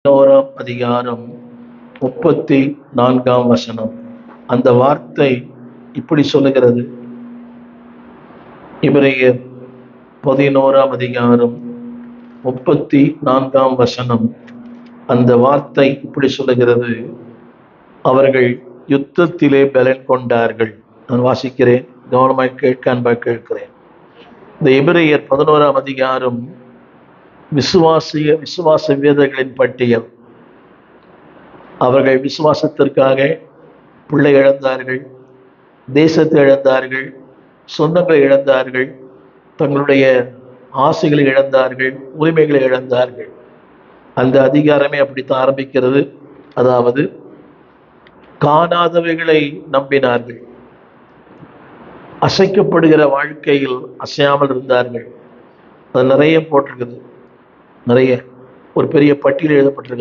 11ஆம் அதிகாரம் 34ஆம் வசனம். அந்த வார்த்தை இப்படி சொல்லுகிறது. எபிரேயர் 11ஆம் அதிகாரம் 34ஆம் வசனம். அந்த வார்த்தை இப்படி சொல்லுகிறது. அவர்கள் யுத்தத்திலே பலன் கொண்டார்கள். நான் வாசிக்கிறேன், கவனமாய் கேட்கிறேன். இந்த எபிரேயர் 11ஆம் அதிகாரம் விசுவாச வீரர்களின் பட்டியல். அவர்கள் விசுவாசத்திற்காக பிள்ளை இழந்தார்கள், தேசத்தை இழந்தார்கள், சொந்தங்களை இழந்தார்கள், தங்களுடைய ஆசைகளை இழந்தார்கள், உரிமைகளை இழந்தார்கள். அந்த அதிகாரமே அப்படித்தான் ஆரம்பிக்கிறது. அதாவது காணாதவைகளை நம்பினார்கள், அசைக்கப்படுகிற வாழ்க்கையில் அசையாமல் இருந்தார்கள். அது நிறைய போட்டிருக்குது, நிறைய ஒரு பெரிய பட்டியல் எழுதப்பட்டிருக்கு.